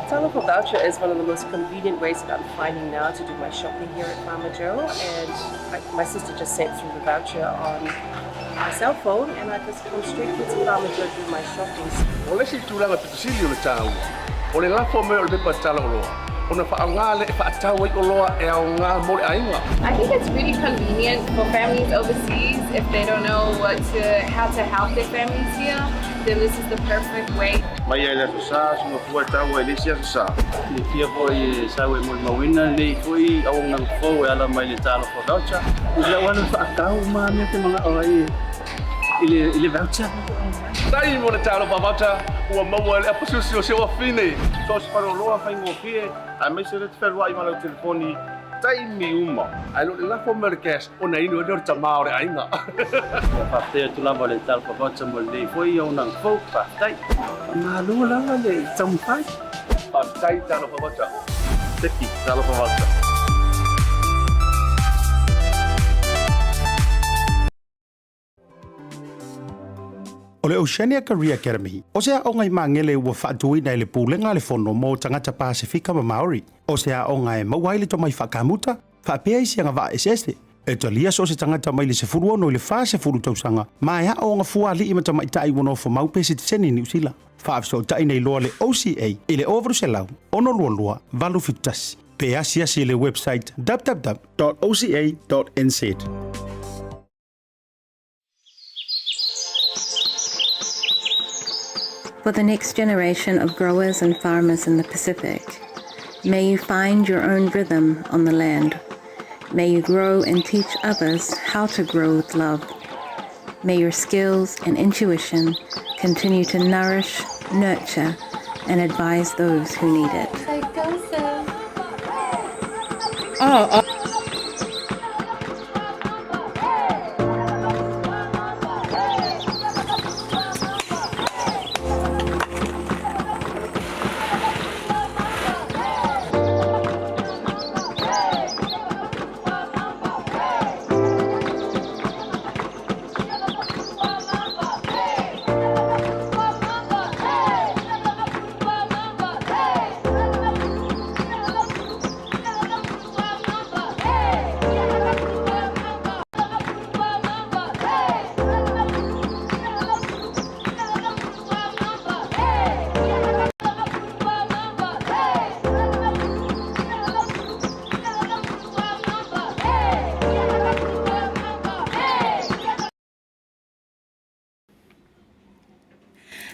Telephone voucher is one of the most convenient ways that I'm finding now to do my shopping here at Farmer Joe, and my sister just sent through the voucher on my cell phone, and I just come straight to Farmer Joe to do my shopping. O le si tūlanga pitusili o le tāua. O le lafo mea o le pepa tala o loa. O na whaanga le whaatau i o loa e au ngā mo le ainga. I think it's really convenient for families overseas if they don't know how to help their families here. Then this is the perfect way. Mai ai le sa suma fua tau e le sia sa. Le fia foi sa we mo mawina le foi au ngā fo e ala mai le talo for voucher. Le wana whaatau ma me te mga oi. Ile voucher. Tai mo le talo pa voucher ua maua le apususi o se wa fine. So se paro loa fai ngo fie. A me se le te whai ma le telefoni. Tai mi uma. Ai lo le lafo me le cash o na inu e le tamao le ainga. Whaatea tu lava le talo for voucher mo le foi au ngā fo whaatai. Ma lua lava le tampai. Tai talo pa voucher. Teki talo pa voucher. O le Oceania Career Academy, o sea o ngai mangele ua whaatui nei le pūlenga le whono mō tangata Pasifika ma Maori. O sea o ngai mauaile to mai whakamuta, whaapea isi anga wa eseste. E to lia so se tangata mai le se furu no le wha se furu tausanga, mai ha o nga fua li ima ta mai tai wono fo mau pese te seni New Zealand. Whaafso tai nei loa le OCA, i le overu se lau, ono lua lua, valu fitas. Pea si le website www.oca.nz. For the next generation of growers and farmers in the Pacific, may you find your own rhythm on the land. May you grow and teach others how to grow with love. May your skills and intuition continue to nourish, nurture, and advise those who need it.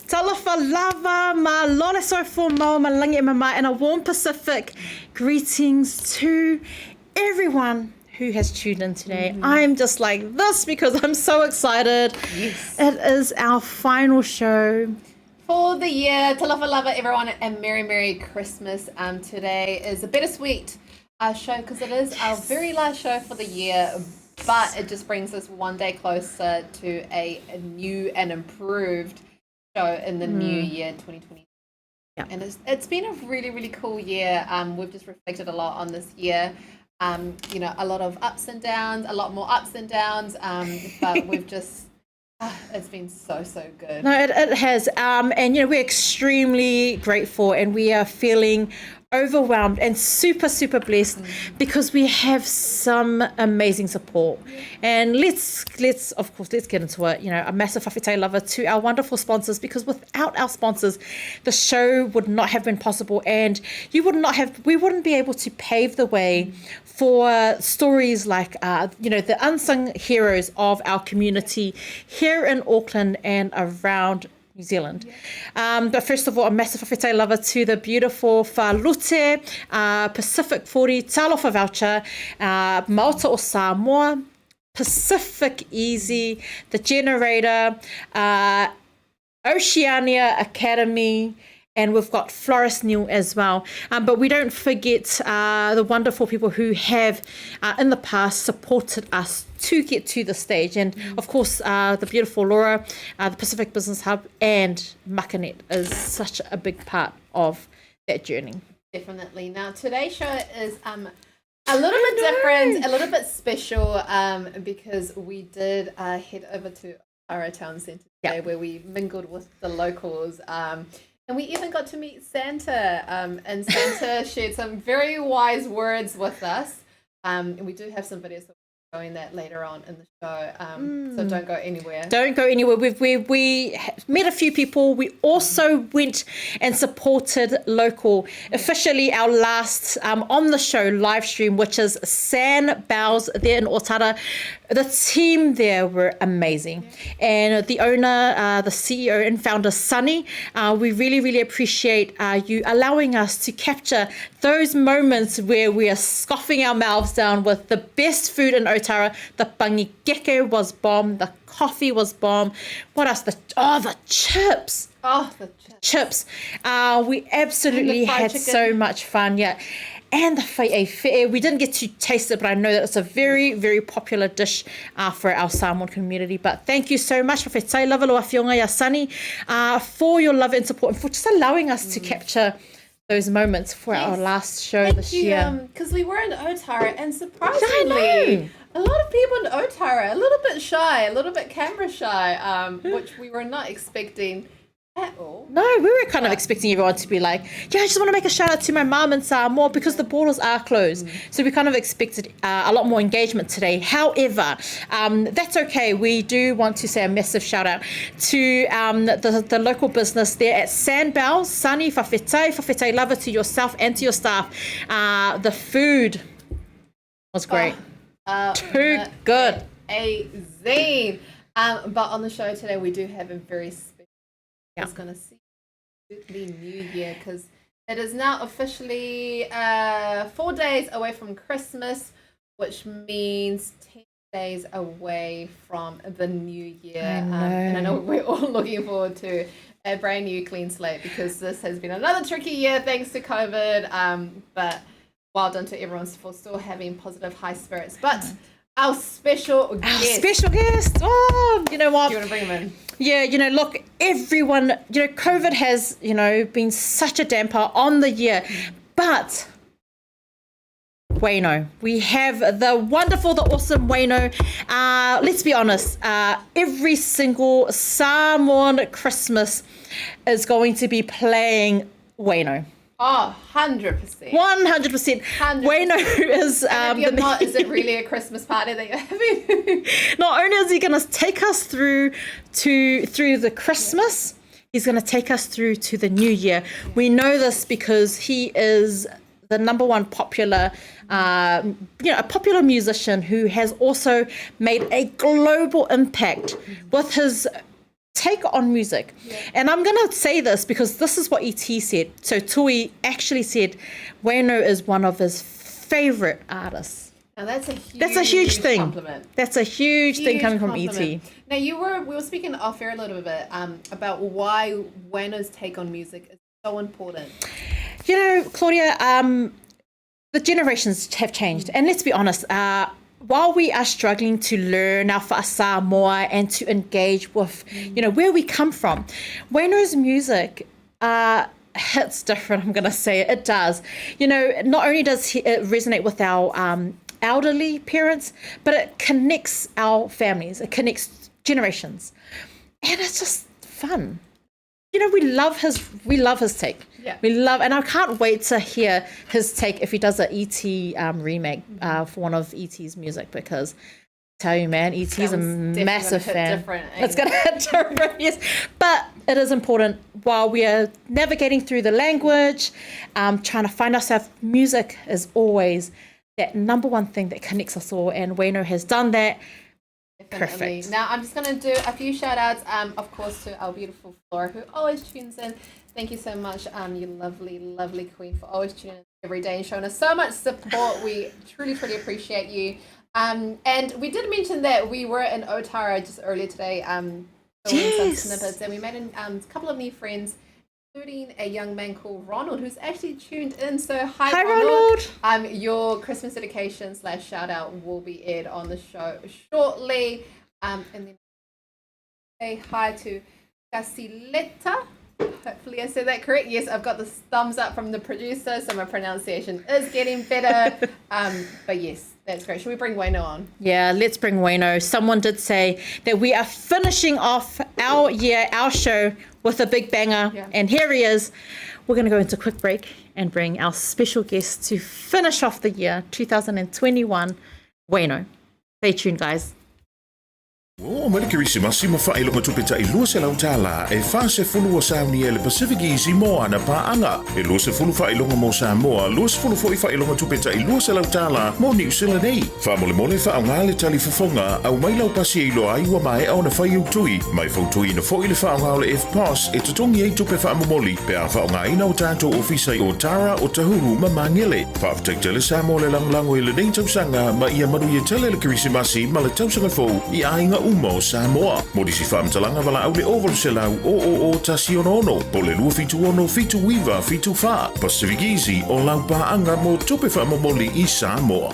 Talofa lava, ma lore so for mo, ma langi e mama, and a warm Pacific greetings to everyone who has tuned in today. I'm just like this because I'm so excited. Yes. It is our final show For the year, talofa lava everyone, and Merry Christmas. Today is a bittersweet show because it is our very last show for the year, but it just brings us one day closer to a new and improved show in the new year 2020. Yeah. And it's been a really cool year. We've just reflected a lot on this year. You know, a lot of ups and downs, a lot more ups and downs, but we've just it's been so good. No, it has. And, you know, we're extremely grateful and we are feeling overwhelmed and super blessed because we have some amazing support. And let's of course get into it. You know, a massive whawhitai lava to our wonderful sponsors, because without our sponsors the show would not have been possible, and we wouldn't be able to pave the way for stories like you know, the unsung heroes of our community here in Auckland and around New Zealand. But first of all, a massive whawhitai lava to the beautiful Whalute, Pacific 40 talofa voucher, Maota o Samoa, Pacific Easy, The Generator, Oceania Academy, and we've got Florist Neil as well. But we don't forget the wonderful people who have in the past supported us to get to the stage. And of course, the beautiful Laura, the Pacific Business Hub, and Makanet is such a big part of that journey. Definitely. Now, today's show is a little bit different, a little bit special, because we did head over to our town centre today, where we mingled with the locals. And we even got to meet Santa, and Santa shared some very wise words with us. And we do have some videos showing that later on in the show. So don't go anywhere. Don't go anywhere. We met a few people. We also went and supported local. Officially, our last on the show live stream, which is San Bao's there in Otara. The team there were amazing. And the owner, the CEO and founder, Sunny, we really, really appreciate you allowing us to capture those moments where we are scoffing our mouths down with the best food in Otara. The pangikeke was bomb. The coffee was bomb. What else? The chips. Oh, the Chips. We absolutely had so much fun. Yeah. And the fe'e. We didn't get to taste it, but I know that it's a very, very popular dish for our Samoan community. But thank you so much for whetai lava loa whionga ya Sunny, for your love and support, and for just allowing us to capture those moments for our last show this year. Because we were in Otara, and surprisingly, a lot of people in Otara, a little bit shy, a little bit camera shy, which we were not expecting at all. No, we were kind of expecting everyone to be like, yeah, I just want to make a shout out to my mum and Samoa because the borders are closed. So we kind of expected a lot more engagement today. However, that's okay. We do want to say a massive shout out to the local business there at San Bao. Sunny, whawhetai lava to yourself and to your staff. The food was great. Too good. Amazing. But on the show today, we do have a very special. It's going to see the new year because it is now officially 4 days away from Christmas, which means 10 days away from the new year. And I know we're all looking forward to a brand new clean slate because this has been another tricky year thanks to COVID. But well done to everyone for still having positive high spirits. But our special guest. Oh, you know what? Do you want to bring him in? Yeah, look, everyone, COVID has, been such a damper on the year. But Wayno, we have the wonderful, the awesome Wayno. Let's be honest, every single Samoan Christmas is going to be playing Wayno. Oh, 100%. 100%. Wayno is... and if you're not, is it really a Christmas party that you're having? Not only is he going to take us through the Christmas, he's going to take us through to the New Year. We know this because he is the number one popular, a popular musician who has also made a global impact with his take on music. And I'm going to say this because this is what ET said. So Tui actually said Wayno is one of his favorite artists. Now that's a huge thing. Compliment. That's a huge thing coming from ET. Now we were speaking off air a little bit about why Wayno's take on music is so important. Claudia, the generations have changed. And let's be honest, while we are struggling to learn our whaasaa more and to engage with, where we come from, Wayno's music hits different, I'm going to say it. It does. Not only does it resonate with our elderly parents, but it connects our families. It connects generations. And it's just fun. We love his take. Yeah. And I can't wait to hear his take if he does an ET remake for one of ET's music because I tell you, man, ET's a massive fan. It's going to hit different, yes. But it is important while we are navigating through the language, trying to find ourselves. Music is always that number one thing that connects us all, and Wayno has done that. Definitely. Perfect. Now I'm just going to do a few shout outs, of course, to our beautiful Flora who always tunes in. Thank you so much, you lovely, lovely queen, for always tuning in every day and showing us so much support. We truly, truly appreciate you. And we did mention that we were in Otara just earlier today, filming some snippets, and we made a couple of new friends, including a young man called Ronald, who's actually tuned in. So hi Ronald. Your Christmas dedication / shout out will be aired on the show shortly. And then say hi to Casileta. Hopefully I said that correct. Yes, I've got the thumbs up from the producer, so my pronunciation is getting better. But yes, that's great. Should we bring Wayno on? Yeah, let's bring Wayno. Someone did say that we are finishing off our show with a big banger. Yeah. And here he is. We're going to go into a quick break and bring our special guest to finish off the year 2021, Wayno. Stay tuned, guys. O mele kirisimasi ma whaelonga tupeta I lua se lau tāla e wha se fulu o Sauni e le Pacific Easy mo ana paanga. E lua se fulu whaelonga mo Samoa, lua se fulu fo I whaelonga tupeta I lua se lau tāla mo New Zealand nei. Wha mole mole wha au ngā le tali whafonga au mai lau pasi e loa ai ua mai au na whai au tui. Mai fau tui na fo I le wha au ngā le F-Pass e tutongi ei tupe wha amomoli pe a wha au ngā ina o tātou ofisa I o Tara o Tahuru ma mangele. Wha aftek tele Samoa le langlango I le nei tausanga ma ia manu I tele le kirisimasi ma le tausanga fo I ainga umo Samoa. Modisi whaamtalanga wala au le ovalu se lau o tasi ono. Po le lua fitu ono, fitu wiva, fitu wha. Pacific Easy o lau paanga mo tupe whaamomoli I Samoa.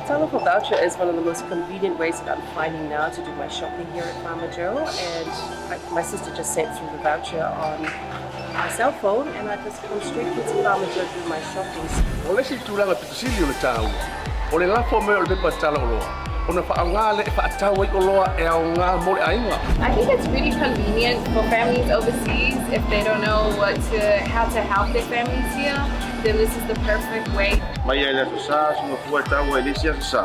Telephone voucher is one of the most convenient ways that I'm finding now to do my shopping here at Farmer Joe, and my sister just sent through the voucher on my cell phone, and I just come straight here to Farmer Joe to do my shopping. O le si tūlanga pitusili o le tāu. O le lafo me o le pepa tala o loa. O na whaangā le e whaatau o loa e au ngā mole ainga. I think it's really convenient for families overseas if they don't know how to help their families here. Then this is the perfect way. Mai e le sa sunga fua tau e le sia sa.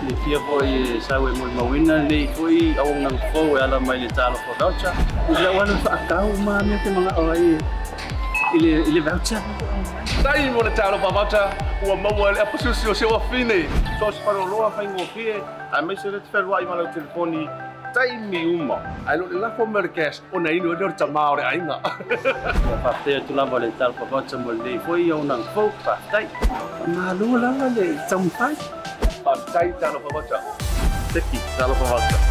Le fia foi sau e mo mawina le foi au nang fo e ala mai le talo for voucher. Ila wana whaakau ma me te mga oai ile voucher. Tai mo le talo papata ua maua le apasusi o se wa fine. So se paro loa whaingo fie a me se le te wherua I malau telefoni tai mi uma. Ai lo le lafo me le cash o na inu e nore tamao le ainga. Papatoetoe tu lava le talo for voucher mo le foi au nang fo patai. Ma lua lava le tampai. Tai talo papata. Teki talo for voucher.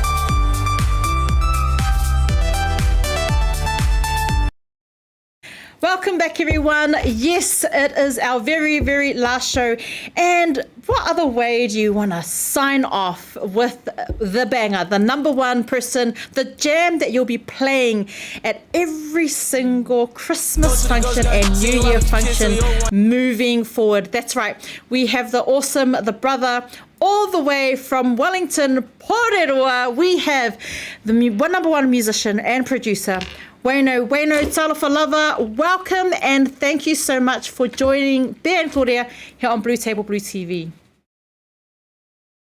Welcome back, everyone. Yes, it is our very, very last show. And what other way do you want to sign off with the banger, the number one person, the jam that you'll be playing at every single Christmas function and New Year function moving forward? That's right. We have the awesome, the brother, all the way from Wellington, Papatoetoe. We have the number one musician and producer, Wayno, Talofa Lover, welcome and thank you so much for joining Pea and Claudia here on BluTable Blue TV.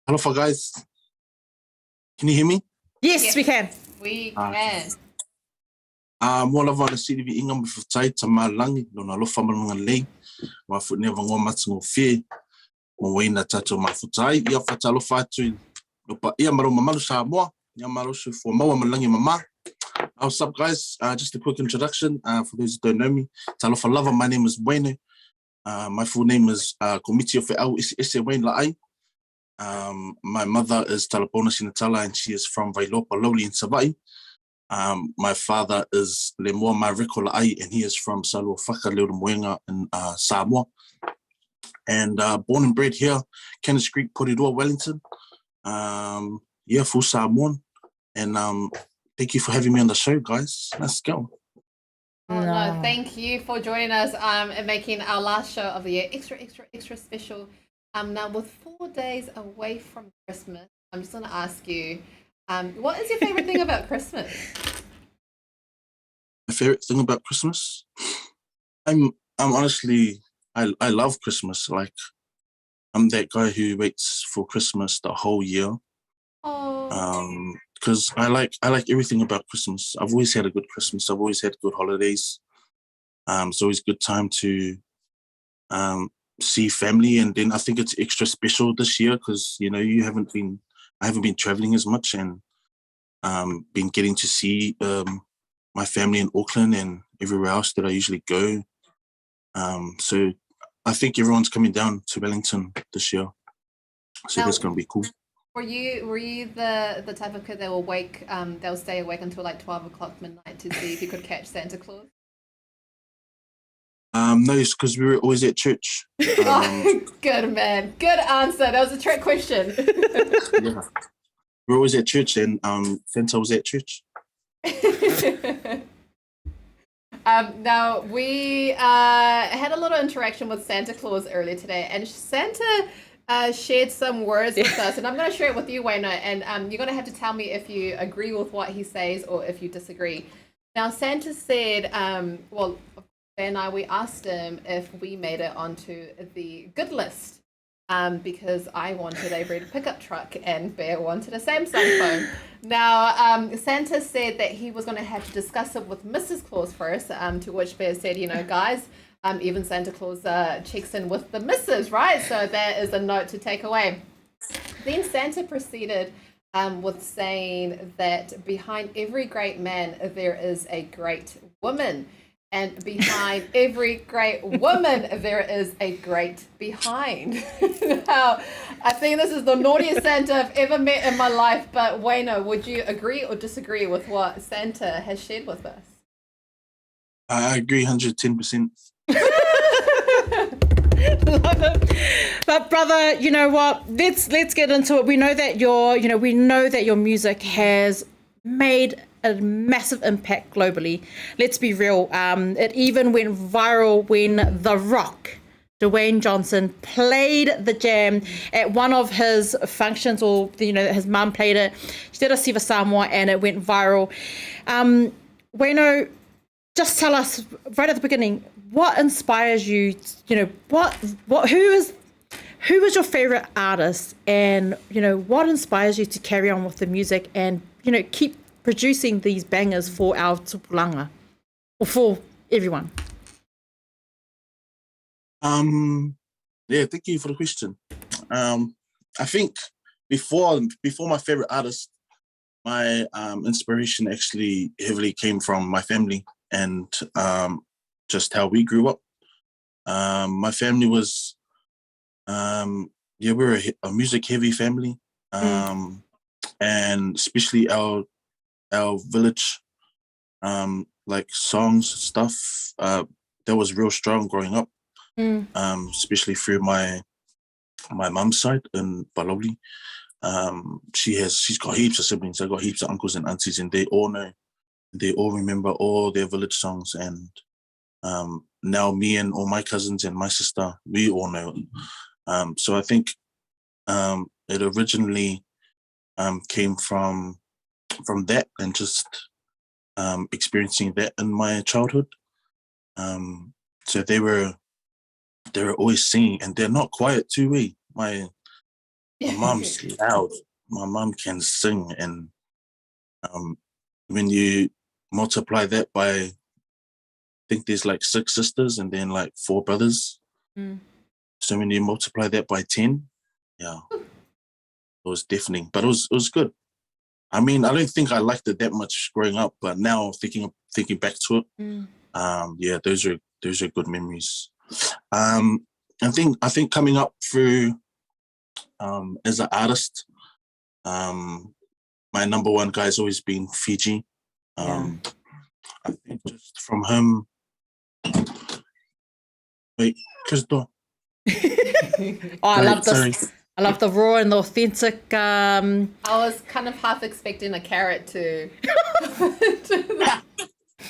Alofa guys, can you hear me? Yes, we can. We can. Mo lava na CDV inga mo futai tama langi no na lofa malunga lei wa fu ne vango matsingo fie mo Wayna tato ma futai ia fatalo fatu no pa ia maro mamalu sa moa ia maro su fo mawa malangi mama. What's up, guys? Just a quick introduction for those who don't know me. Talofa Lover, my name is Wayno. My full name is Komitio Fe'au Ise Wayne La'ai. My mother is Talapona Sinatala, and she is from Vailopa Loli in Savai. My father is Lemoa Mariko La'ai, and he is from Salua Whaka Leo Moenga in Samoa. And born and bred here, Kenneth Creek, Porirua, Wellington. Full Samoan. And thank you for having me on the show, guys. Let's go. No, thank you for joining us and making our last show of the year extra special. Now, with 4 days away from Christmas, I'm just going to ask you, what is your favorite thing about Christmas? My favorite thing about Christmas? I'm honestly, I love Christmas. Like, I'm that guy who waits for Christmas the whole year. Oh. Because I like everything about Christmas. I've always had a good Christmas. I've always had good holidays. It's always a good time to see family, and then I think it's extra special this year because I haven't been traveling as much and been getting to see my family in Auckland and everywhere else that I usually go. So I think everyone's coming down to Wellington this year, so that's going to be cool. Were you the type of kid that will they'll stay awake until like 12 o'clock midnight to see if you could catch Santa Claus? No, it's because we were always at church. Good man. Good answer. That was a trick question. Yeah. We were always at church and Santa was at church. Now, we had a little interaction with Santa Claus earlier today, and Santa shared some words with us, and I'm going to share it with you, Wayno, and you're going to have to tell me if you agree with what he says or if you disagree. Now, Santa said, well, Bear and I, we asked him if we made it onto the good list, because I wanted a red pickup truck and Bear wanted a Samsung phone. Now, Santa said that he was going to have to discuss it with Mrs. Claus first, to which Bear said, you know, guys, even Santa Claus checks in with the missus, right? So that is a note to take away. Then Santa proceeded with saying that behind every great man, there is a great woman. And behind every great woman, there is a great behind. Now, I think this is the naughtiest Santa I've ever met in my life. But Wayno, would you agree or disagree with what Santa has shared with us? I agree 110%. Love it. But brother, you know what? Let's get into it. We know that your music has made a massive impact globally. Let's be real. It even went viral when The Rock, Dwayne Johnson, played the jam at one of his functions, or his mum played it. She did a Siva Samoa and it went viral. Wayno, just tell us right at the beginning, what inspires you? Who is your favorite artist, and what inspires you to carry on with the music and keep producing these bangers for our tupulanga or for everyone? Yeah, thank you for the question. I think before my favorite artist, my inspiration actually heavily came from my family and just how we grew up. My family was, we were a music heavy family, and especially our village, like songs, stuff, that was real strong growing up, especially through my mum's side in Baloli. She's got heaps of siblings. I got heaps of uncles and aunties, and they all remember all their village songs. And now me and all my cousins and my sister, we all know it. So I think it originally came from that, and just experiencing that in my childhood. So they were always singing, and they're not quiet too. My mom's loud. My mom can sing, and when you multiply that by, I think there's like 6 sisters and then like 4 brothers. So when you multiply that by 10, yeah, it was deafening, but it was good. I mean, I don't think I liked it that much growing up, but now thinking back to it, yeah, those are good memories. I think coming up through as an artist, my number one guy has always been Fiji. I think just from him. Wait, Crystal. I love this. Sorry. I love the raw and the authentic. I was kind of half expecting a carrot to.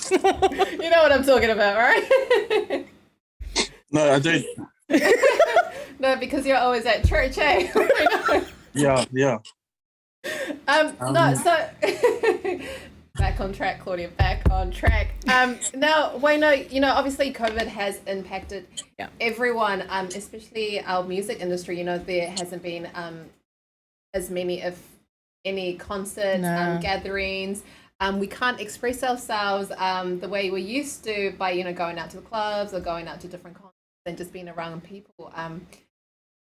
You know what I'm talking about, right? No, I don't. No, because you're always at church, eh? Yeah. No, so back on track, Claudia. Back on track. Now, Wayno, obviously COVID has impacted everyone, especially our music industry. There hasn't been as many, if any, concerts, gatherings. We can't express ourselves the way we used to by, going out to the clubs or going out to different concerts and just being around people.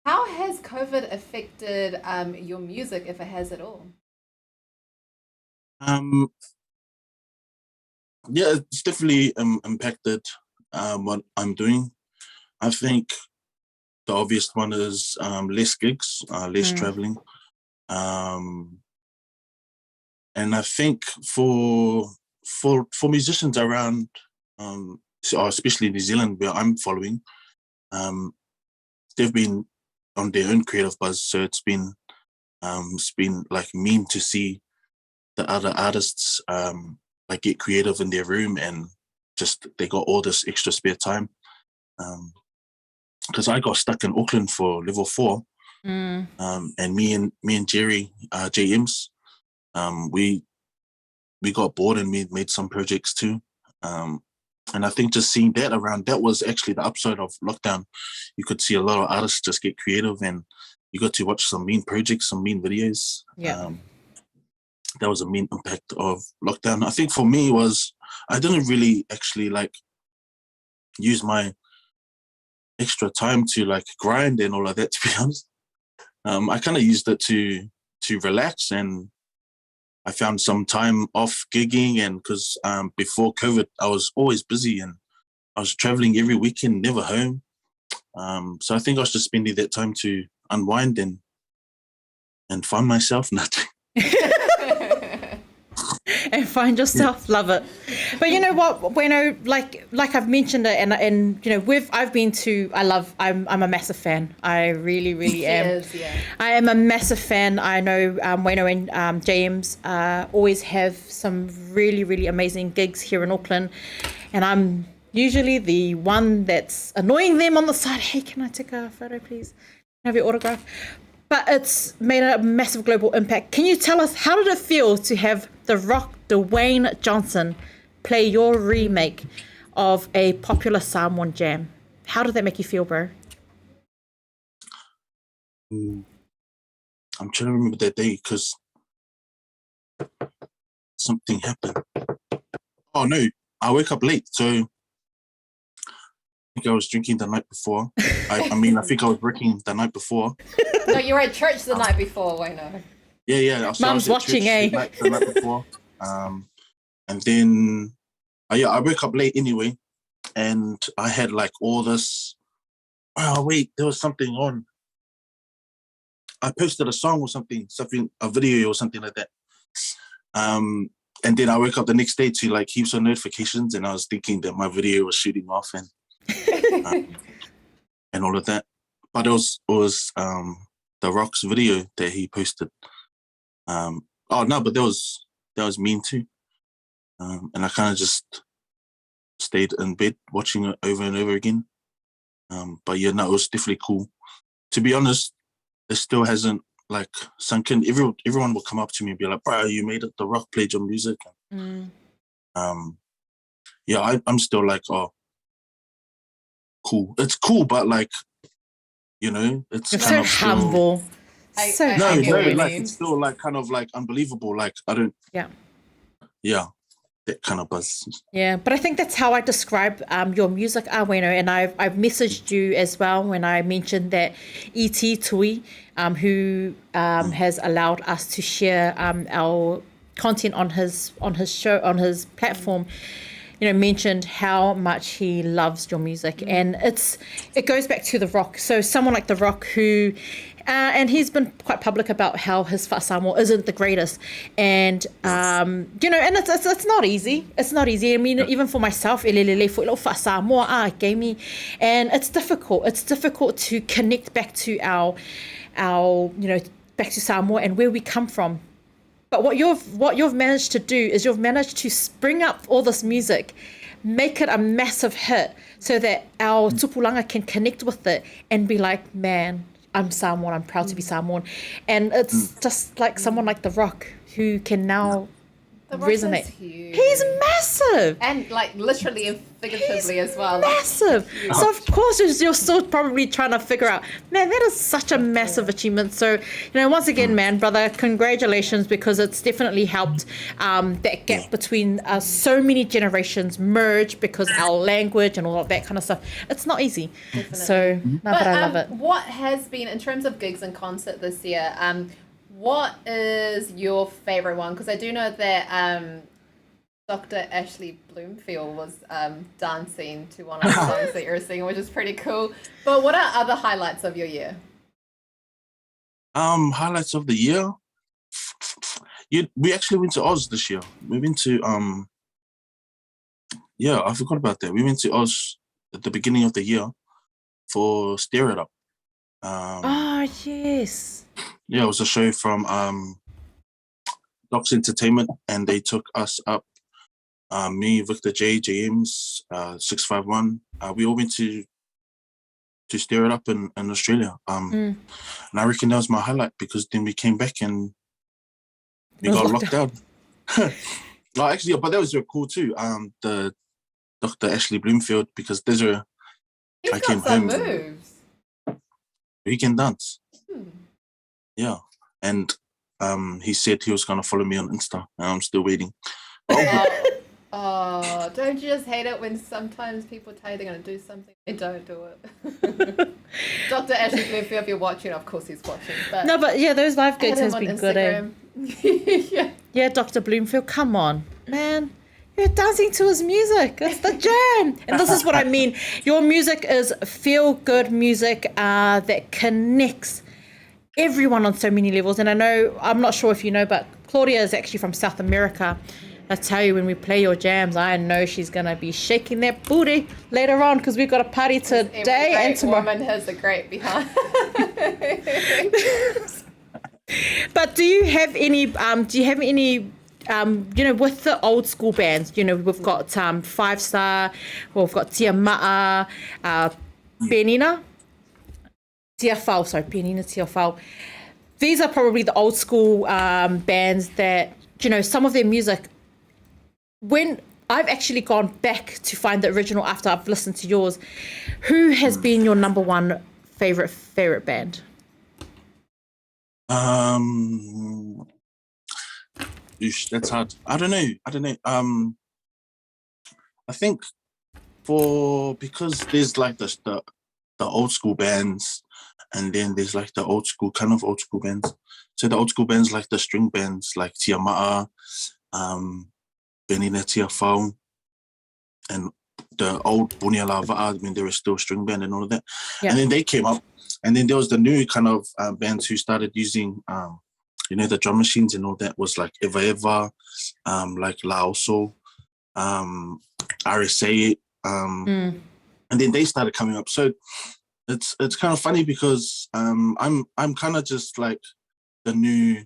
How has COVID affected your music, if it has at all? Yeah, it's definitely impacted what I'm doing. I think the obvious one is less gigs, less traveling. And I think for musicians around, especially New Zealand, where I'm following, they've been on their own creative buzz. So it's been like mean to see the other artists like get creative in their room, and just they got all this extra spare time. Because I got stuck in Auckland for level 4, and me and Jerry, JMs, we got bored and we made some projects too. And I think just seeing that around, that was actually the upside of lockdown. You could see a lot of artists just get creative, and you got to watch some mean projects, some mean videos. Yeah. That was a main impact of lockdown. I think for me was, I didn't really actually like use my extra time to like grind and all of that, to be honest. I kind of used it to relax, and I found some time off gigging, and because before COVID, I was always busy and I was traveling every weekend, never home. So I think I was just spending that time to unwind and find myself. Nothing. And find yourself, love it. But you know what, Wayno, like I've mentioned it, and you know, I'm a massive fan. I really am. Yes, yeah. I am a massive fan. I know Wayno and JMs always have some really amazing gigs here in Auckland, and I'm usually the one that's annoying them on the side. Hey, can I take a photo, please? Can I have your autograph? But it's made a massive global impact. Can you tell us, how did it feel to have The Rock, Dwayne Johnson, play your remake of a popular Samoan jam? How did that make you feel, bro? I'm trying to remember that day because something happened. Oh no, I woke up late, so I think I was drinking the night before. I think I was working the night before. No, you were at church the night before, Wayno. Yeah. So Mum's watching, the night before. And then, I woke up late anyway, and I had like all this. Oh wait, there was something on. I posted a song or something, a video or something like that. And then I woke up the next day to like heaps of notifications, and I was thinking that my video was shooting off and all of that. But it was The Rock's video that he posted. But that was mean too. And I kind of just stayed in bed watching it over and over again. But yeah, no, it was definitely cool. To be honest, it still hasn't like sunk in. Everyone will come up to me and be like, "Bro, you made it. The Rock played your music." Yeah, I'm still like, oh, cool. It's cool, but like, you know, it's You're kind so of still, humble. no, like it's still like kind of like unbelievable. Like I don't. Yeah, that kind of buzz. Yeah, but I think that's how I describe your music, Wayno, and I've messaged you as well when I mentioned that E.T. Tui, who has allowed us to share our content on his show, on his platform, you know, mentioned how much he loves your music. And it goes back to The Rock. So someone like The Rock who and he's been quite public about how his whaasamoa isn't the greatest, and you know, and it's not easy. It's not easy. I mean, even for myself, elelele for ilo whaasamoa gave me, and it's difficult. It's difficult to connect back to our you know, back to Samoa and where we come from. But what you've managed to do is you've managed to spring up all this music, make it a massive hit, so that our tupulanga can connect with it and be like, man, I'm Samoan, I'm proud to be Samoan. And it's just like someone like The Rock who can now resonate. He's massive. And like literally and figuratively as well. Massive. So of course you're still probably trying to figure out, man, that is such a massive achievement. So, you know, once again, man, brother, congratulations, because it's definitely helped that gap between so many generations merge, because our language and all of that kind of stuff, it's not easy. Definitely. So, but I love it. What has been, in terms of gigs and concert this year, what is your favorite one? Because I do know that Dr. Ashley Bloomfield was dancing to one of the songs that you were singing, which is pretty cool. But what are other highlights of your year? Highlights of the year. We actually went to Oz this year. We went to I forgot about that. We went to Oz at the beginning of the year for Stir It Up. Yes. Yeah, it was a show from Docs Entertainment, and they took us up Me, Victor J, James, 651. We all went to stir it up in Australia. And I reckon that was my highlight because then we came back and we got locked down. No, actually, but that was cool too. The Dr. Ashley Bloomfield, because there's a. He's got some moves. He can dance. Yeah, and he said he was gonna follow me on Insta, and I'm still waiting. Oh, don't you just hate it when sometimes people tell you they're going to do something and don't do it? Dr. Ashley Bloomfield, if you're watching, of course he's watching. But No, but yeah, those live gigs has been good. Yeah. Yeah, Dr. Bloomfield, come on, man. You're dancing to his music. It's the jam. And this is what I mean. Your music is feel-good music that connects everyone on so many levels. And I know, I'm not sure if you know, but Claudia is actually from South America. I tell you, when we play your jams, I know she's going to be shaking that booty later on because we've got a party today and tomorrow. Woman has a great behind. But do you have any, you know, with the old school bands, you know, we've got Five Star, we've got Tia Ma'a, Penina, Tia Whau, sorry, Penina, Tia Whau. These are probably the old school bands that, you know, some of their music, when I've actually gone back to find the original after I've listened to yours, who has been your number one favorite band? That's hard. I don't know. I think because there's like the old school bands, and then there's like the old school bands. So the old school bands like the string bands like Tia Ma'a, Benina Tia Whau, and the old Bunia Lava'a, I mean, they were still string band and all of that. Yeah. And then they came up, and then there was the new kind of bands who started using, you know, the drum machines and all that was like Eva Eva, like Laoso, RSA, and then they started coming up. So it's kind of funny because I'm kind of just like the new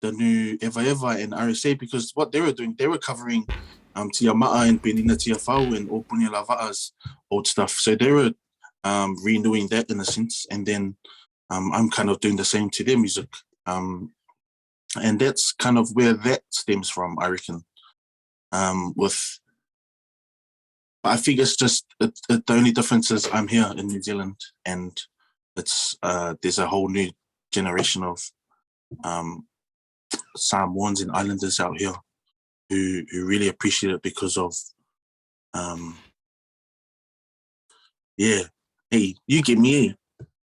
Eva Eva and RSA, because what they were doing, they were covering Tia Ma'a and Benina Tia Whau and Opunia Lava'a's old stuff. So they were renewing that in a sense, and then I'm kind of doing the same to their music. And that's kind of where that stems from, I reckon. But I think it's just the only difference is I'm here in New Zealand, and it's there's a whole new generation of Samoans and Islanders out here who really appreciate it because of yeah. Hey, you get me.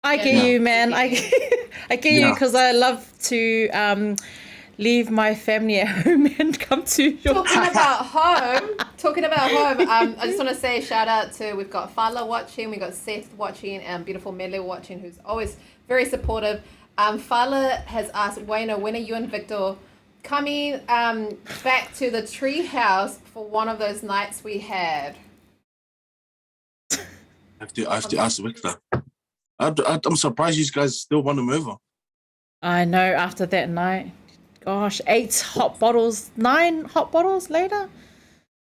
I get you, man. I get you because I love to leave my family at home and come to your Talking about home, I just want to say shout out to, we've got Fala watching, we've got Seth watching, and beautiful Medley watching, who's always very supportive. Fala has asked, Wayno, when are you and Victor coming back to the tree house for one of those nights we had? I have to ask Victor. I'm surprised you guys still want him over. I know, after that night. Gosh, 9 hot bottles later.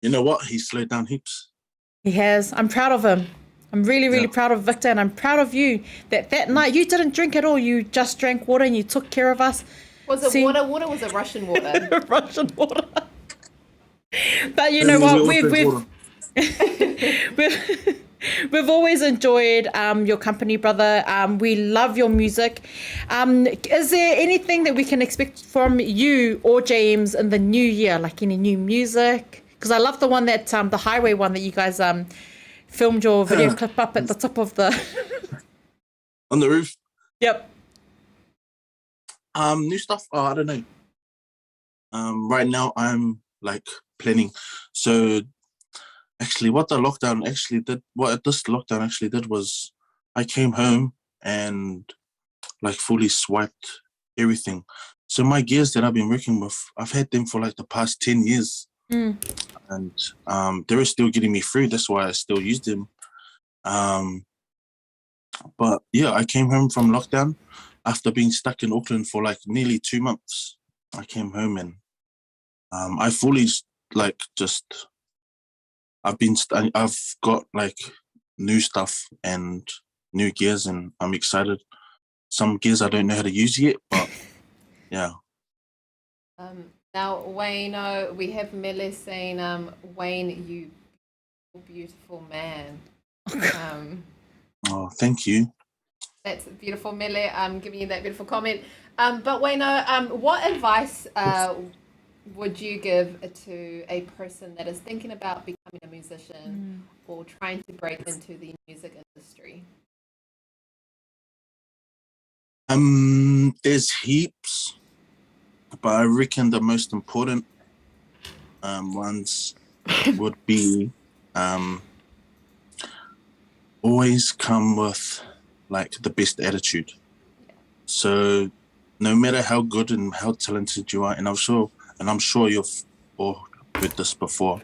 You know what? He slowed down heaps. He has. I'm proud of him. I'm really proud of Victor, and I'm proud of you that night you didn't drink at all. You just drank water and you took care of us. Was it water? Water was a Russian water. Russian water. But you know what? We've always enjoyed your company, brother. We love your music. Is there anything that we can expect from you or James in the new year, like any new music? Because I love the one that the highway one that you guys filmed your video clip up at the top of the on the roof. Yep. New stuff. Oh, I don't know. Right now I'm like planning. So actually, what this lockdown actually did was I came home and like fully swiped everything. So my gears that I've been working with, I've had them for like the past 10 years. And they were still getting me through. That's why I still use them. But yeah, I came home from lockdown after being stuck in Auckland for like nearly 2 months. I came home and I fully like I've got like new stuff and new gears, and I'm excited. Some gears I don't know how to use yet, but yeah. Now, Wayno, we have Mele saying, Wayne, you beautiful man. Oh, thank you. That's beautiful, Mele. I'm giving you that beautiful comment. But Wayno, what advice would you give to a person that is thinking about becoming a musician or trying to break into the music industry? There's heaps, but I reckon the most important ones would be always come with like the best attitude. So no matter how good and how talented you are, and I'm sure you've all heard this before,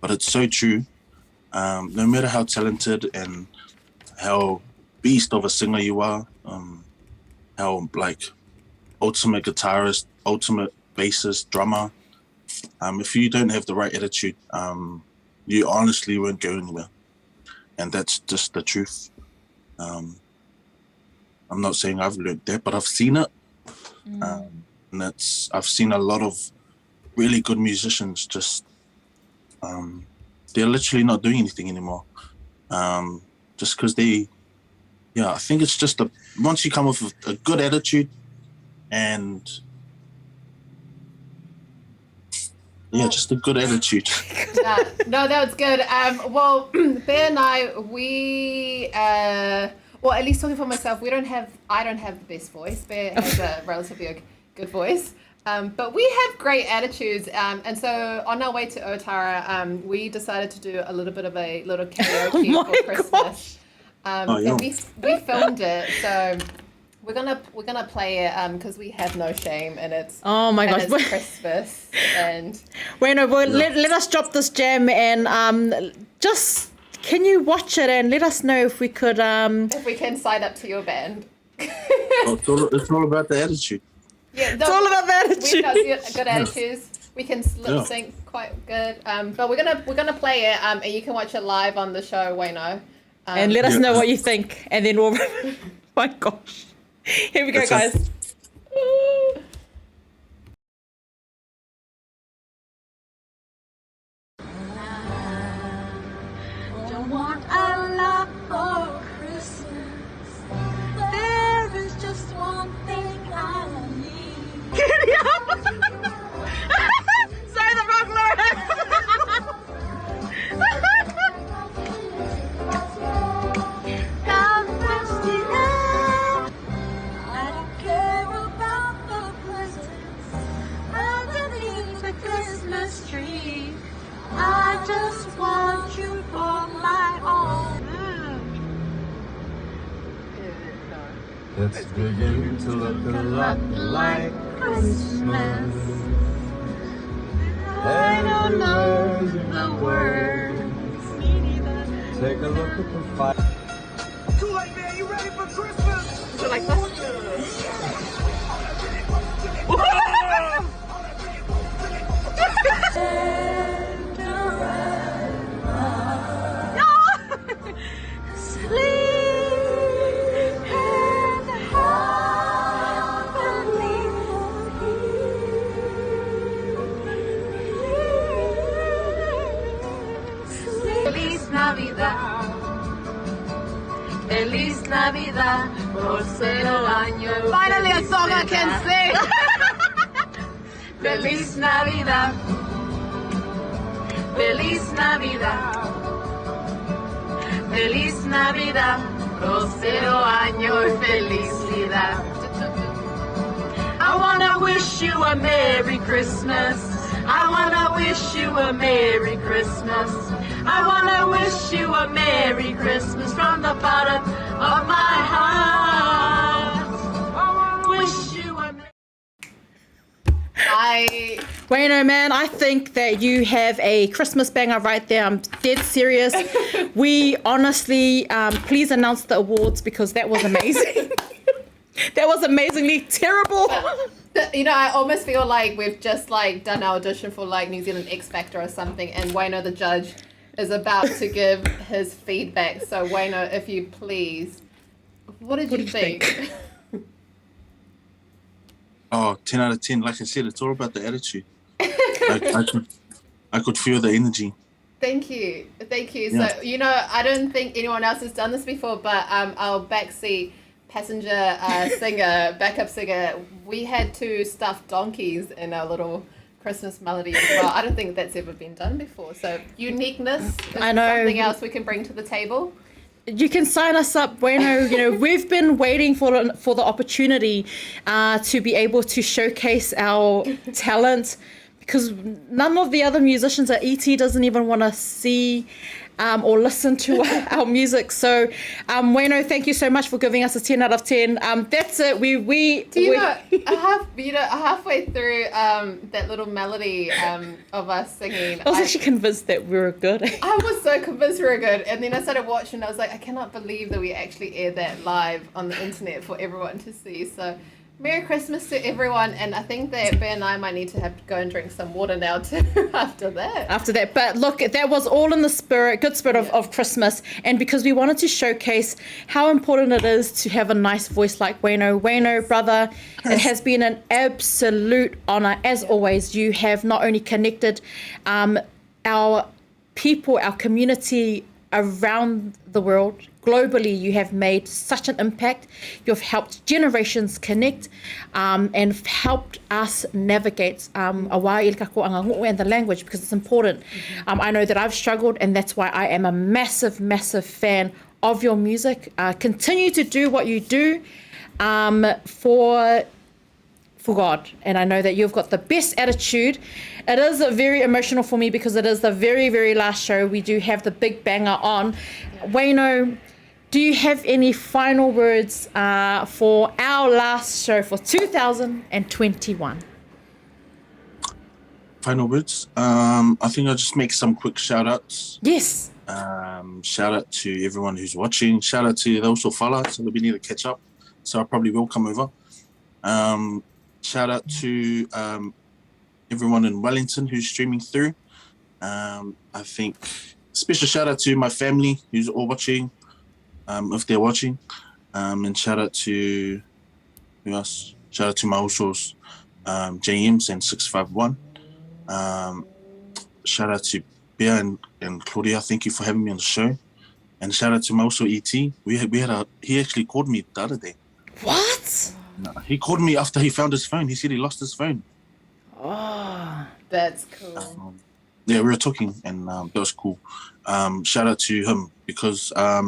but it's so true. No matter how talented and how beast of a singer you are, how like ultimate guitarist, ultimate bassist, drummer, if you don't have the right attitude, you honestly won't go anywhere. And that's just the truth. I'm not saying I've learned that, but I've seen it. And I've seen a lot of really good musicians just, they're literally not doing anything anymore. Just because I think it's just once you come with a good attitude and just a good attitude. No, that was good. Well, Pea and I, we, well, at least talking for myself, I don't have the best voice. Pea has a relatively good voice. But we have great attitudes. And so on our way to Otara, we decided to do a little bit of a little karaoke for Christmas. And we filmed it. So we're gonna play it because we have no shame, and it's it's Christmas. And Wayno, let us drop this gem, and just can you watch it and let us know if we could if we can sign up to your band. It's all about the attitude. Yeah, it's all about the attitude. We've got good attitudes. We can lip sync quite good. But we're gonna play it, and you can watch it live on the show, Wayno. And let us know what you think, and then we'll. My gosh, here we go, guys. Don't want a lot for Christmas. There is just one thing I need. Giddy up! Say the wrong lyrics. I don't care about the presents underneath the Christmas tree. I just want you for my own. It's beginning to look a lot like Christmas. I don't know the words. Take a look at the fire. Too late, man. You ready for Christmas? So like Feliz Navidad, Feliz Navidad, por ser el año. Finally, a song I can sing. Feliz Navidad, Feliz Navidad, Feliz Navidad, próspero año y felicidad. I wanna wish you a Merry Christmas. I wanna wish you a Merry Christmas. I wanna wish you a Merry Christmas from the bottom of my heart. I wanna wish you a Wayno, man, I think that you have a Christmas banger right there. I'm dead serious. We honestly, please announce the awards because that was amazing. That was amazingly terrible. You know, I almost feel like we've just like done our audition for like New Zealand X Factor or something, and Wayno the judge is about to give his feedback. So Wayno, if you please, what did you think? Oh, 10 out of 10. Like I said, it's all about the attitude. I could feel the energy. Thank you. Yeah. So, you know, I don't think anyone else has done this before, but our backseat passenger backup singer, we had 2 stuffed donkeys in our little Christmas melody as well. I don't think that's ever been done before. So uniqueness is something else we can bring to the table. You can sign us up, Wayno. You know, we've been waiting for the opportunity to be able to showcase our talent, because none of the other musicians at ET doesn't even want to see or listen to our music. So, Wayno, thank you so much for giving us a 10 out of 10. That's it. Halfway through that little melody of us singing, I was actually convinced that we were good. I was so convinced we were good, and then I started watching. I was like, I cannot believe that we actually aired that live on the internet for everyone to see. So, Merry Christmas to everyone, and I think that Ben and I might need to have to go and drink some water now too after that. But look, that was all in the good spirit of Christmas, and because we wanted to showcase how important it is to have a nice voice like Wayno. Wayno, brother, it has been an absolute honor. As always, you have not only connected our people, our community around the world, globally, you have made such an impact. You've helped generations connect and helped us navigate and the language, because it's important. I know that I've struggled, and that's why I am a massive, massive fan of your music. Continue to do what you do for God, and I know that you've got the best attitude. It is very emotional for me because it is the very, very last show. We do have the big banger on. Wayno, do you have any final words for our last show for 2021? Final words? I think I'll just make some quick shout outs. Yes. Shout out to everyone who's watching. Shout out to those who follow, so we need to catch up. So I probably will come over. Shout out to everyone in Wellington who's streaming through. I think special shout out to my family who's all watching, if they're watching. And shout out to who else? Shout out to my usos, JMs and 651. Shout out to Pea and Claudia. Thank you for having me on the show. And shout out to my also ET. He actually called me the other day. What? No, he called me after he found his phone. He said he lost his phone. Oh, that's cool. Yeah, we were talking, and that was cool. Shout out to him because, I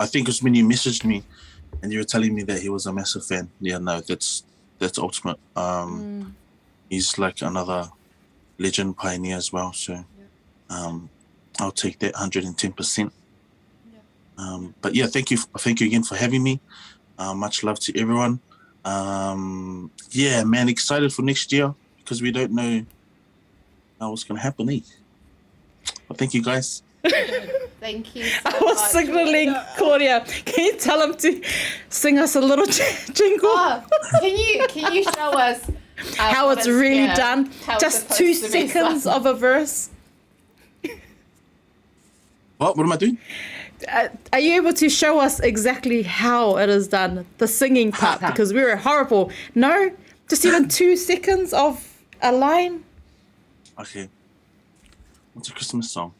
think it's when you messaged me and you were telling me that he was a massive fan. Yeah, no, that's ultimate. He's like another legend pioneer as well. So I'll take that 110%. But yeah, thank you again for having me. Much love to everyone. Yeah, man, excited for next year because we don't know what's going to happen. But thank you, guys. Thank you so I was much. signaling Claudia. Can you tell him to sing us a little jingle? Oh, can you show us how it's really done? Just 2 seconds of a verse. What am I doing? Are you able to show us exactly how it is done, the singing part? Because we were horrible. No? Just even 2 seconds of a line? Okay. What's a Christmas song?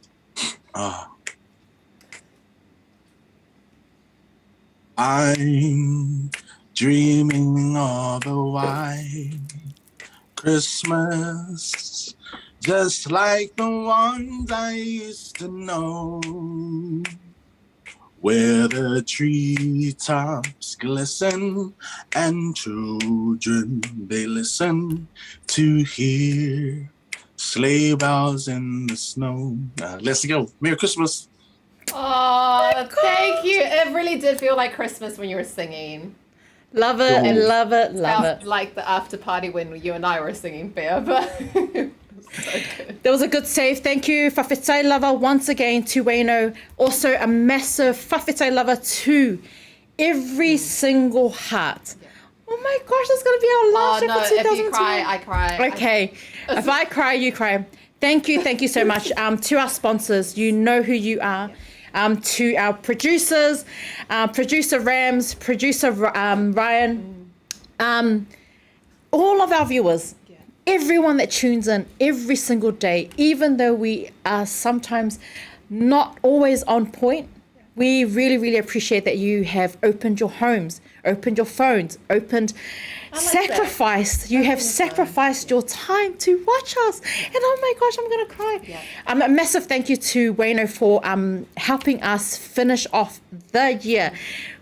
I'm dreaming of a white Christmas, just like the ones I used to know, where the treetops glisten and children, they listen to hear sleigh bells in the snow. Let's go. Merry Christmas. Oh, thank you. It really did feel like Christmas when you were singing. Love it, and love it, love Felt it. like the after party when you and I were singing Pea, but it was so good. That was a good save. Thank you, Whawhetai lover, once again to Wayno. Also a massive Whawhetai lover to every single heart. Oh my gosh, that's going to be our last show for 2020. If you cry, I cry. Okay. If I cry, you cry. Thank you so much. To our sponsors, you know who you are. To our producers, producer Rams, producer Ryan, all of our viewers, everyone that tunes in every single day, even though we are sometimes not always on point, we really, really appreciate that you have opened your homes, opened your phones, sacrificed. You have sacrificed your time to watch us. And oh my gosh, I'm going to cry. Yeah. A massive thank you to Wayno for helping us finish off the year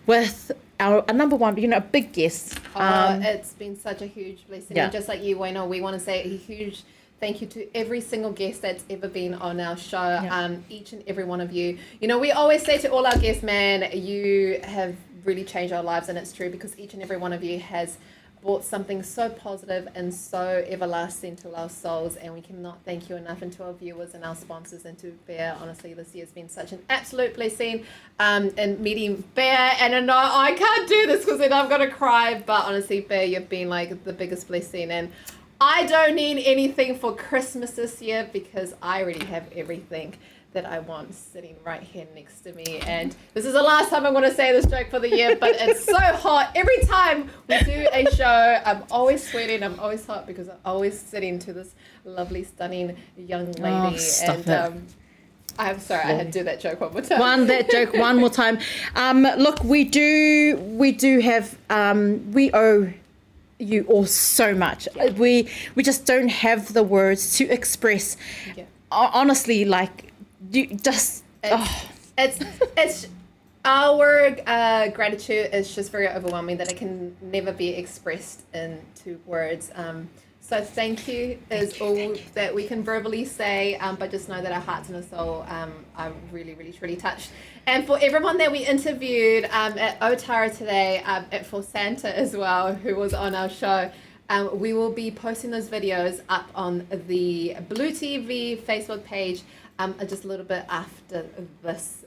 with our number one, a big guest. It's been such a huge blessing. Yeah. And just like you, Wayno, we want to say a huge thank you to every single guest that's ever been on our show, each and every one of you. We always say to all our guests, man, you have really changed our lives, and it's true because each and every one of you has brought something so positive and so everlasting to our souls, and we cannot thank you enough, and to our viewers and our sponsors and to Pea. Honestly, this year has been such an absolute blessing, and meeting Pea, and I know I can't do this because then I'm going to cry, but honestly, Pea, you've been like the biggest blessing, and I don't need anything for Christmas this year because I already have everything that I want sitting right here next to me. And this is the last time I'm going to say this joke for the year, but it's so hot. Every time we do a show, I'm always sweating, I'm always hot because I'm always sitting to this lovely, stunning young lady. I'm sorry, I had to do that joke one more time. One more time. Look, we do have, we owe you all so much. Yeah. We just don't have the words to express. Yeah. Honestly, like you just. It's our gratitude is just very overwhelming that it can never be expressed into words. So thank you is all that we can verbally say, but just know that our hearts and our soul are really, really, truly touched. And for everyone that we interviewed at Otara today, for Santa as well, who was on our show, we will be posting those videos up on the Blue TV Facebook page just a little bit after this.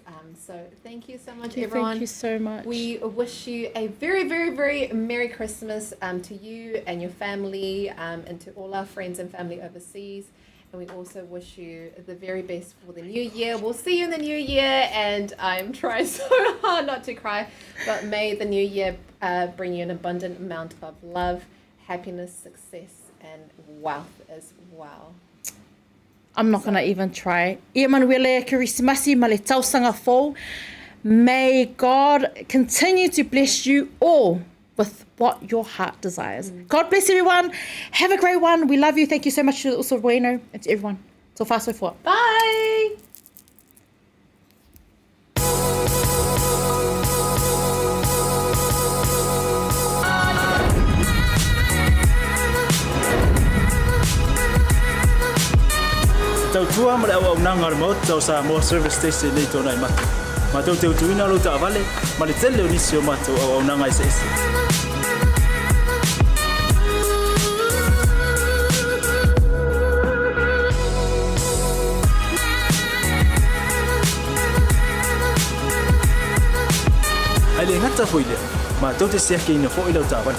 So thank you so much, everyone. Thank you so much. We wish you a very, very, very Merry Christmas to you and your family, and to all our friends and family overseas. And we also wish you the very best for the new year. We'll see you in the new year, and I'm trying so hard not to cry, but may the new year bring you an abundant amount of love, happiness, success, and wealth as well. I'm not going to even try. Ia manuele Christmasi ma le tausanga fo. May God continue to bless you all with what your heart desires. God bless everyone. Have a great one. We love you. Thank you so much to also Wayno and to everyone. So far, so forth. Bye. Tau tua ma le au nanga le mo tau sa mo service station nei tona I matu. Ma tau te utuina lo ta vale ma le tele o nisi o matu au nanga I se. Ai le ngata foile ma tau te sia ke ina fo I lo ta vale.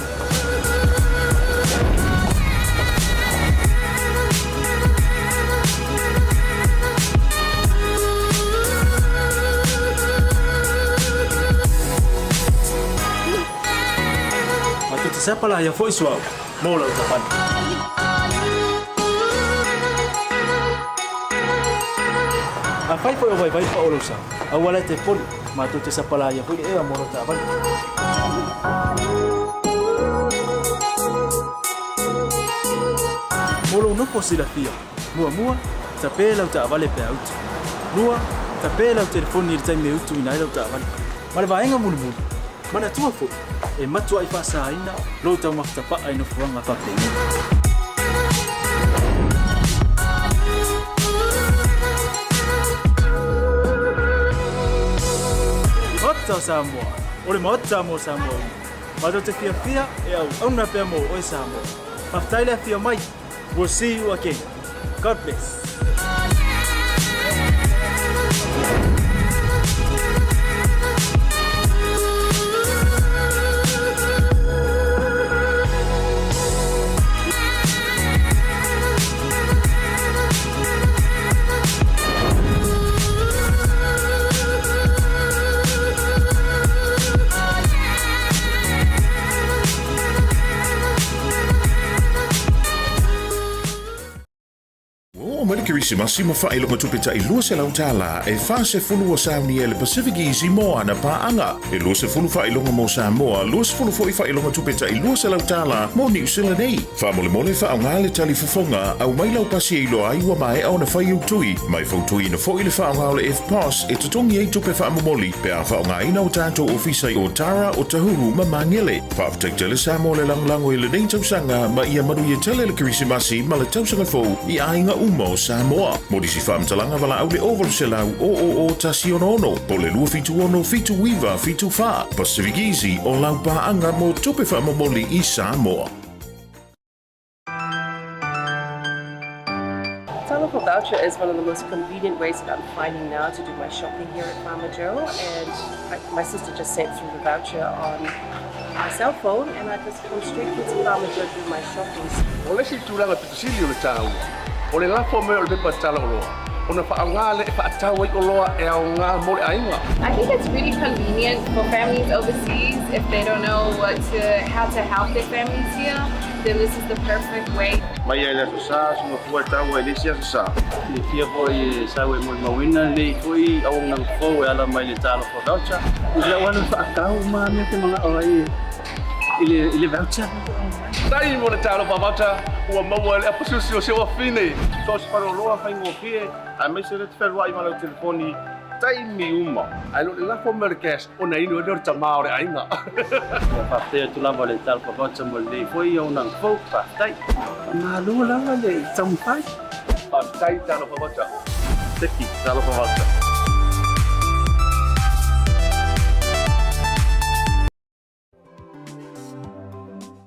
Siapa lah yang voice wow, mau lah ucapan. Apa itu yang baik pak ulusa? Awalnya telepon, matu siapa lah yang voice mau lah ucapan. Mulu no posila fia, mua tapé lah ucapan le peaut. Lua tapé lah telefon ni time meu tu inai lah ucapan. Mana baenga mulu. Mana tua fo? E matua I fasa ina lo tau maftapa ai no fuanga papeni. Ota Samoa, ole mota mo Samoa. Mado te fia e au na pe mo o Samoa. Maftaile fia mai. We'll see you again. God bless. Kirisimasi mawhailonga tupeta I lua se lau tala e whase fulu o Sauni e le Pacific Easy mo ana paanga. E lua se fulu whailonga mo Samoa, lua se fulu fo I whailonga tupeta I lua se lau tala mo New Zealand nei. Whamole mole whaonga le tali fufonga au mai lau pasi e ilo ai wa mai au na whai utui. Mai fautui na fo I le whaonga o le F-Pass e tutongi ei tupe whaamomoli pe a whaonga ina o tātou ofisa I o Tara o Tahuru ma mangele. Whaaftek tele Samoa le langlango I le nei tausanga ma ia manu I tele le Kirisimasi ma le tausanga fo I ainga umo Samoa. Modisi whaamtalanga wala au le oval se lau o tasi ono. Po le lua fitu ono, fitu wiva, fitu wha. Pacific Easy o lau paanga mo tupe whaamomoli I Samoa. Telephone voucher is one of the most convenient ways that I'm finding now to do my shopping here at Farmer Joe, and my sister just sent through the voucher on my cell phone, and I just come straight to Farmer Joe to do my shopping. O le si tūlanga pitusili o le tāua. O le lafo me o le pepa tala o loa. O na whaanga le whaatau o loa e au ngā mo le ainga. I think it's really convenient for families overseas if they don't know how to help their families here. Then this is the perfect way. Mai ai le sa suma fua tau e le sia sa. Le fia foi sa we mo mawina le foi au nga fo e ala mai le talo for voucher. Le wana whaakau ma me te mga oi ile voucher. Tai mo le talo papata ua maua le apasusi o se wa fine. So se paro loa whaingo fie a me se le te wherua I malau telefoni tai mi uma. Ai lo le lafo me le cash o na inu e lor tamao le ainga. Whaftea tu lava le talo for voucher mo le foi au nga fo whaftai. Ma lua lava le tampai. Tai talo papata. Teki talo papata.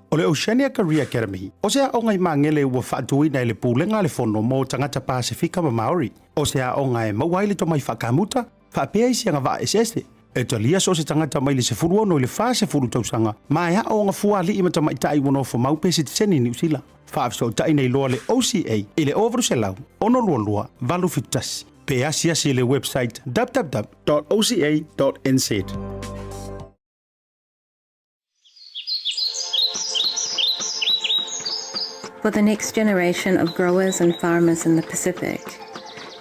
O le Oceania Career Academy, o sea o ngai mangele ua whaatui nei le pūlenga le fono mo tangata Pasifika ma Maori. O sea o ngai mauai le tomai whakamuta, whaapea isi anga wa eseste. E talia so se tangata mai le se furu ono le wha se furu tausanga, ma ea o nga fua li ima tamai tai wano fo maupese te seni New Zealand. Whaafso tai nei loa le OCA, i le overu se lau, ono lua lua, valu fitasi. Pea siasi le website www.oca.nz. For the next generation of growers and farmers in the Pacific,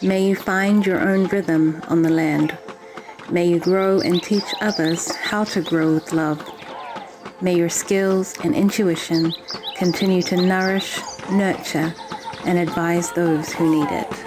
may you find your own rhythm on the land. May you grow and teach others how to grow with love. May your skills and intuition continue to nourish, nurture, and advise those who need it.